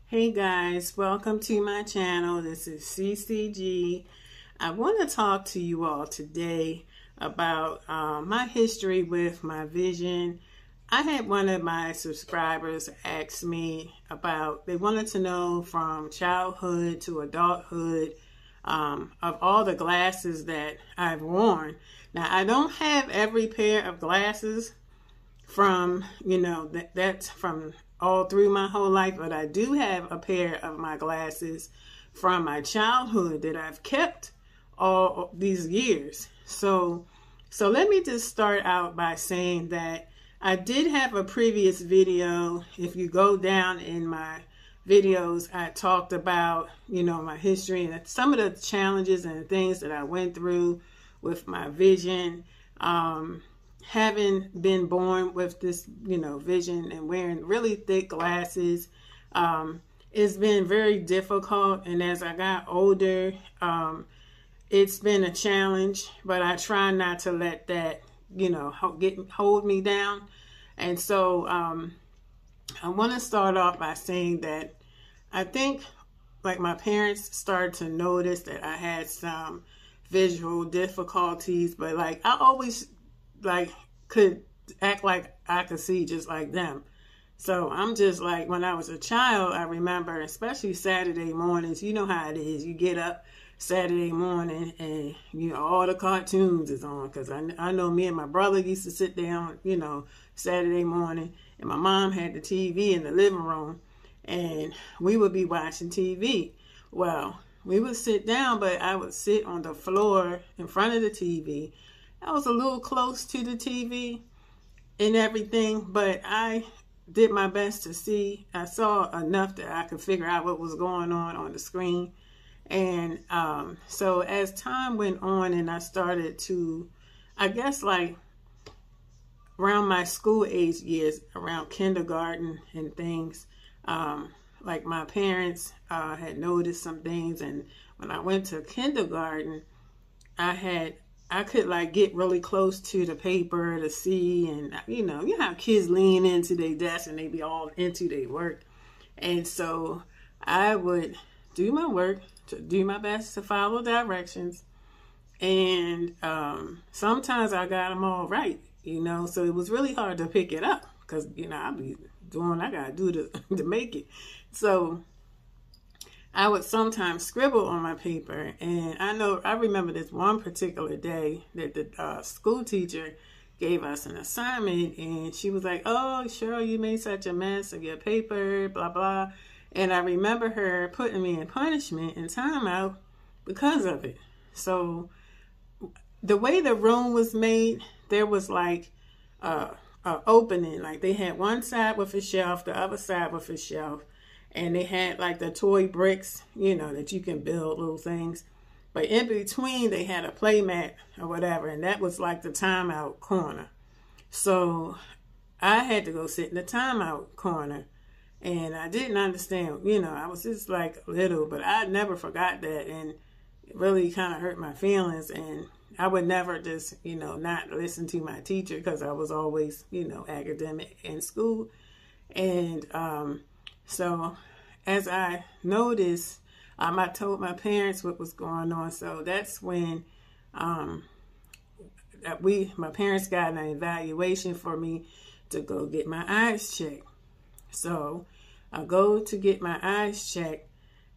Hey guys, welcome to my channel. This is CCG. I want to talk to you all today about my history with my vision. I had one of my subscribers ask me about, they wanted to know from childhood to adulthood of all the glasses that I've worn. Now, I don't have every pair of glasses from, that's from all through my whole life, but I do have a pair of my glasses from my childhood that I've kept all these years. So let me just start out by saying that I did have a previous video. If you go down in my videos, I talked about, my history and some of the challenges and things that I went through with my vision. Having been born with this, vision and wearing really thick glasses, it's been very difficult. And as I got older, it's been a challenge, but I try not to let that, hold me down. And so I want to start off by saying that I think like my parents started to notice that I had some visual difficulties, but like I always could act like I could see just like them. So I'm just like, when I was a child, I remember, especially Saturday mornings, you know how it is. You get up Saturday morning and, all the cartoons is on. Because I know me and my brother used to sit down, Saturday morning. And my mom had the TV in the living room. And we would be watching TV. Well, we would sit down, but I would sit on the floor in front of the TV. I was a little close to the TV and everything, but I did my best to see. I saw enough that I could figure out what was going on the screen. And so as time went on and I started to, I guess like around my school age years, around kindergarten and things, like my parents had noticed some things. And when I went to kindergarten, I could like get really close to the paper to see, and you know how kids lean into their desk and they be all into their work. And so I would do my work, to do my best to follow directions. And sometimes I got them all right, so it was really hard to pick it up because, I'd be doing what I got to do to make it. So I would sometimes scribble on my paper, and I remember this one particular day that the school teacher gave us an assignment, and she was like, "Oh, Cheryl, you made such a mess of your paper, blah, blah." And I remember her putting me in punishment and timeout because of it. So the way the room was made, there was like a opening. Like they had one side with a shelf, the other side with a shelf. And they had like the toy bricks, that you can build little things. But in between, they had a play mat or whatever. And that was like the timeout corner. So I had to go sit in the timeout corner. And I didn't understand, I was just like little. But I never forgot that. And it really kind of hurt my feelings. And I would never just, not listen to my teacher because I was always, academic in school. And so as I noticed, I told my parents what was going on. So that's when my parents got an evaluation for me to go get my eyes checked. So I go to get my eyes checked,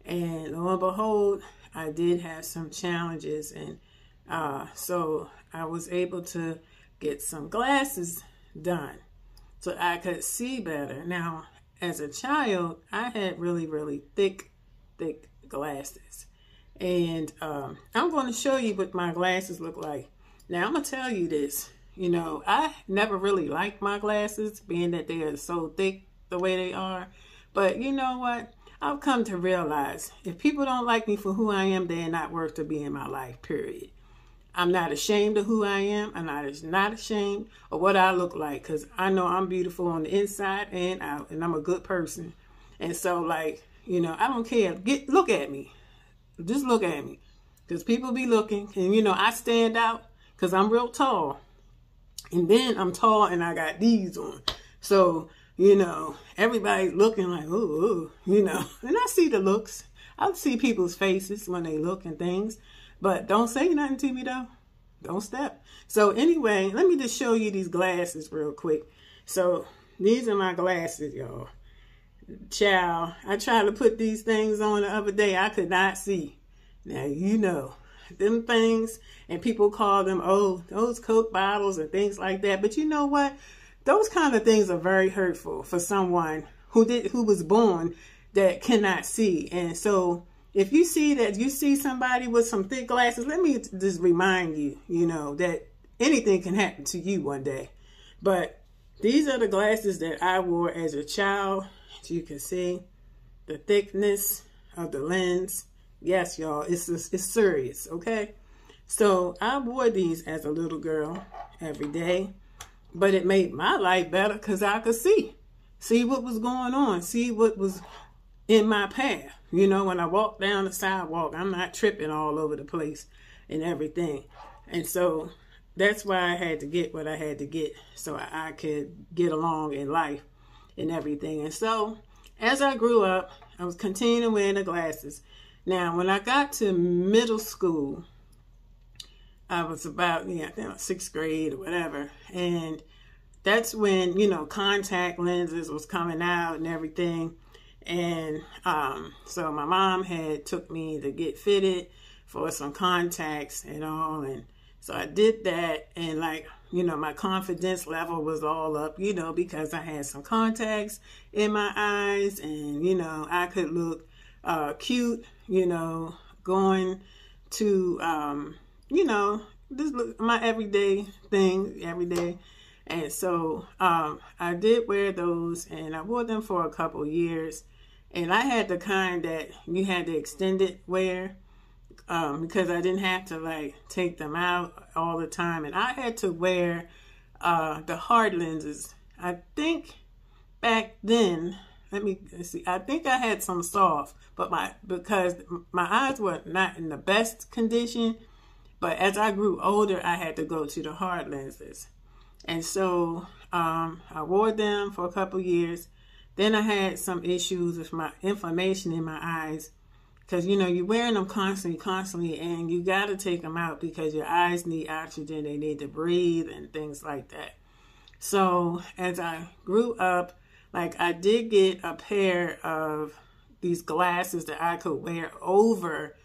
and lo and behold, I did have some challenges. And so I was able to get some glasses done so I could see better. Now, as a child, I had really, really thick glasses. And I'm going to show you what my glasses look like. Now, I'm going to tell you this. I never really liked my glasses, being that they are so thick the way they are. But you know what? I've come to realize if people don't like me for who I am, they're not worth to be in my life, period. I'm not ashamed of who I am. I'm not ashamed of what I look like, because I know I'm beautiful on the inside and out, and I'm a good person. And so, I don't care. Look at me. Just look at me, because people be looking. And, I stand out because I'm real tall. And then I'm tall and I got these on. So you know, everybody looking like, ooh, you know, and I see the looks. I see people's faces when they look and things, but don't say nothing to me though. Don't step. So anyway, let me just show you these glasses real quick. So these are my glasses, y'all. Child, I tried to put these things on the other day. I could not see. Now, you know, them things, and people call them, oh, those Coke bottles and things like that. But you know what? Those kind of things are very hurtful for someone who was born that cannot see. And so if you see somebody with some thick glasses, let me just remind you, you know, that anything can happen to you one day. But these are the glasses that I wore as a child. As you can see, the thickness of the lens. Yes, y'all, it's serious, okay? So I wore these as a little girl every day, but it made my life better because I could see what was going on, see what was in my path. You know, when I walk down the sidewalk, I'm not tripping all over the place and everything. And so that's why I had to get what I had to get so I could get along in life and everything. And so as I grew up, I was continuing wearing the glasses. Now, when I got to middle school, I was about, I think 6th grade or whatever. And that's when, you know, contact lenses was coming out and everything. And so my mom had took me to get fitted for some contacts and all. And so I did that. And like, you know, my confidence level was all up, you know, because I had some contacts in my eyes and, you know, I could look cute, you know, going to, you know, just look my everyday thing every day. And so I did wear those and I wore them for a couple years. And I had the kind that you had to extend it wear because I didn't have to like take them out all the time. And I had to wear the hard lenses. I think back then, let's see, I think I had some soft, but because my eyes were not in the best condition. But as I grew older, I had to go to the hard lenses. And so I wore them for a couple years. Then I had some issues with my inflammation in my eyes because, you know, you're wearing them constantly, and you got to take them out because your eyes need oxygen. They need to breathe and things like that. So as I grew up, like I did get a pair of these glasses that I could wear over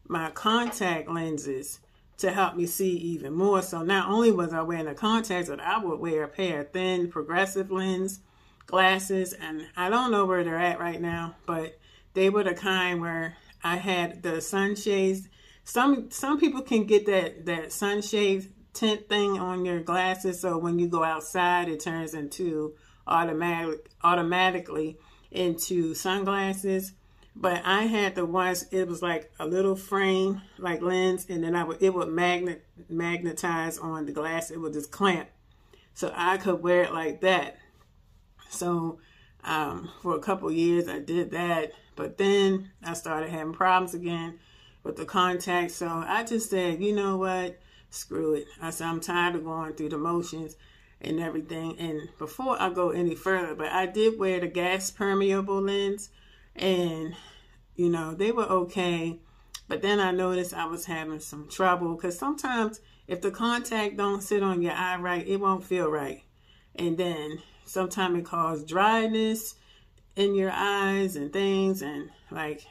my contact lenses to help me see even more. So not only was I wearing the contacts, but I would wear a pair of thin progressive lens glasses, and I don't know where they're at right now, but they were the kind where I had the sunshades. Some people can get that sunshade tint thing on your glasses, so when you go outside, it turns into automatically into sunglasses. But I had the ones, it was like a little frame, like lens, and then it would magnetize on the glass. It would just clamp, so I could wear it like that. So for a couple years I did that, but then I started having problems again with the contacts. So I just said, you know what, screw it. I said, I'm tired of going through the motions and everything. And before I go any further, but I did wear the gas permeable lens, and you know, they were okay. But then I noticed I was having some trouble because sometimes if the contact don't sit on your eye right, it won't feel right. And then sometimes it causes dryness in your eyes and things, and like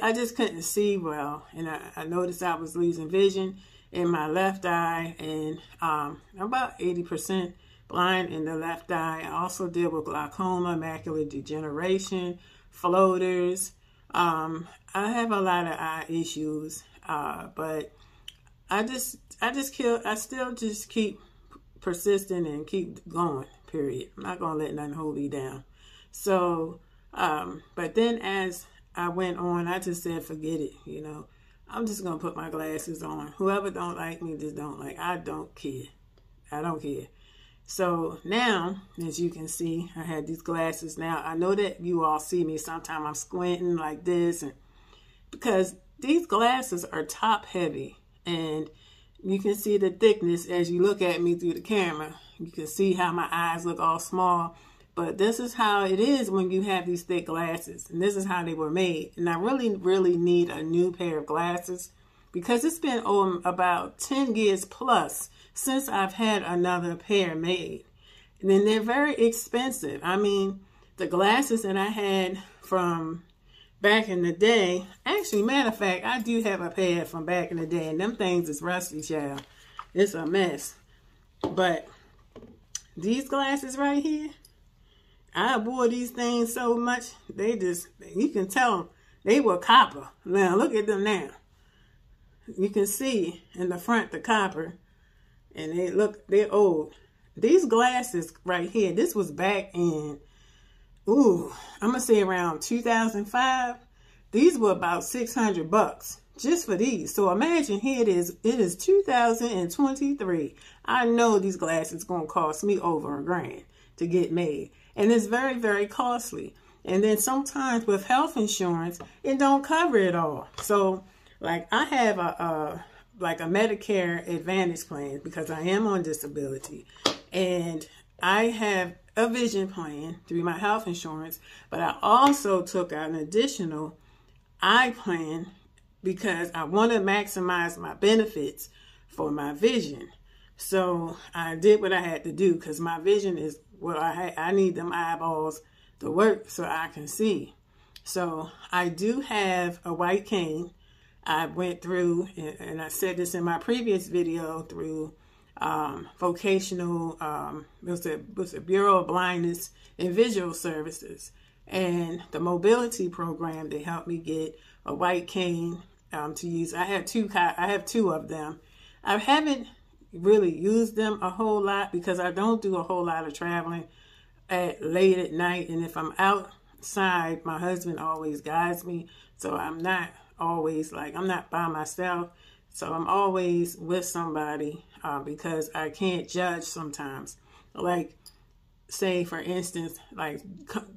I just couldn't see well. And I noticed I was losing vision in my left eye, and I'm about 80% blind in the left eye. I also deal with glaucoma, macular degeneration, floaters. I have a lot of eye issues, but I still just keep persistent and keep going, period. I'm not going to let nothing hold me down. So, but then as I went on, I just said, forget it, you know. I'm just going to put my glasses on. Whoever don't like me, just don't like. I don't care. I don't care. So now, as you can see, I had these glasses. Now, I know that you all see me. Sometimes I'm squinting like this, and because these glasses are top heavy, and you can see the thickness as you look at me through the camera. You can see how my eyes look all small. But this is how it is when you have these thick glasses. And this is how they were made. And I really, really need a new pair of glasses because it's been about 10 years plus since I've had another pair made. And then they're very expensive. I mean, the glasses that I had from back in the day, actually, matter of fact, I do have a pair from back in the day, and them things is rusty, child. It's a mess. But these glasses right here, I wore these things so much, they just, you can tell they were copper. Now, look at them now. You can see in the front the copper, and they're old. These glasses right here, this was back in, I'm going to say around 2005. These were about $600 just for these. So imagine here it is 2023. I know these glasses going to cost me over $1,000 to get made. And it's very, very costly. And then sometimes with health insurance, it don't cover it all. So like I have a Medicare Advantage plan because I am on disability. And I have a vision plan through my health insurance, but I also took out an additional eye plan because I want to maximize my benefits for my vision. So I did what I had to do because my vision is what I need them eyeballs to work so I can see. So I do have a white cane. I went through, and I said this in my previous video, through vocational, it was a Bureau of Blindness and Visual Services, and the mobility program. They helped me get a white cane to use. I have two of them. I haven't really used them a whole lot because I don't do a whole lot of traveling late at night, and if I'm outside, my husband always guides me, so I'm not always I'm not by myself. So I'm always with somebody because I can't judge sometimes. Like, say, for instance, like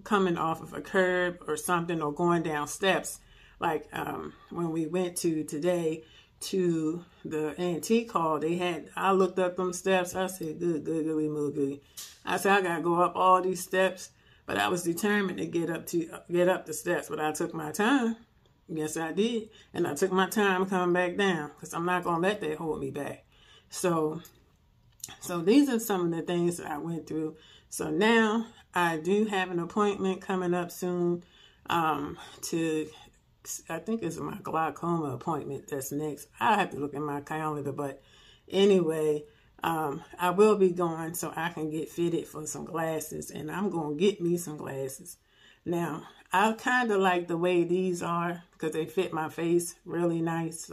coming off of a curb or something or going down steps. Like when we went today to the antique hall, I looked up them steps. I said, good, good. I said, I got to go up all these steps. But I was determined to get up the steps. But I took my time. Yes, I did. And I took my time coming back down because I'm not going to let that hold me back. So these are some of the things that I went through. So now I do have an appointment coming up soon I think it's my glaucoma appointment that's next. I have to look at my calendar. But anyway, I will be going so I can get fitted for some glasses. And I'm going to get me some glasses. Now, I kind of like the way these are because they fit my face really nice.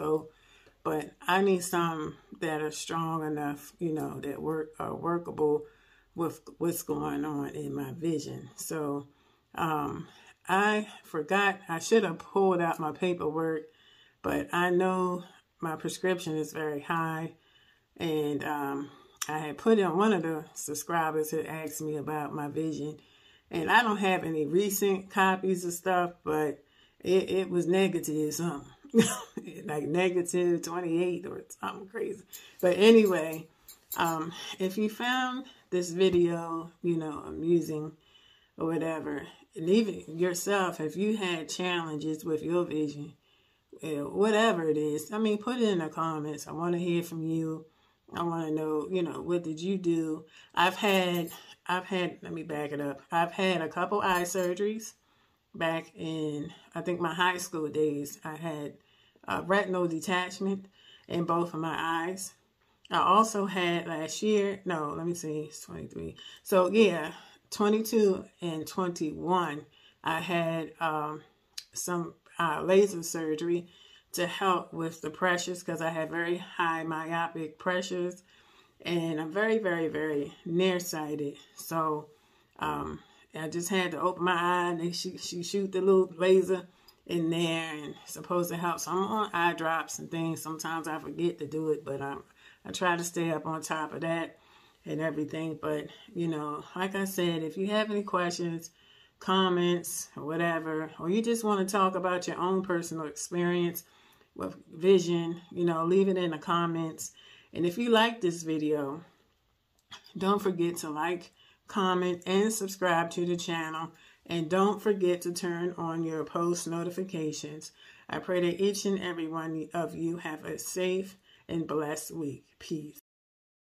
But I need some that are strong enough, that are workable with what's going on in my vision. So I forgot, I should have pulled out my paperwork, but I know my prescription is very high. And I had put in, one of the subscribers had asked me about my vision. And I don't have any recent copies of stuff, but it was negative something. Like negative 28 or something crazy. But anyway, if you found this video, amusing or whatever, and even yourself, if you had challenges with your vision, whatever it is, put it in the comments. I want to hear from you. I want to know, what did you do? I've had, let me back it up. I've had a couple eye surgeries back in, I think, my high school days. I had retinal detachment in both of my eyes. I also had last year, it's 23. So yeah, 22 and 21, I had some laser surgery to help with the pressures because I had very high myopic pressures and I'm very, very, very nearsighted. So I just had to open my eye and she shoot the little laser in there and it's supposed to help. So I'm on eye drops and things. Sometimes I forget to do it, but I try to stay up on top of that and everything. But, like I said, if you have any questions, comments, or whatever, or you just want to talk about your own personal experience with vision, leave it in the comments. And if you like this video, don't forget to like, comment, and subscribe to the channel. And don't forget to turn on your post notifications. I pray that each and every one of you have a safe and blessed week. Peace.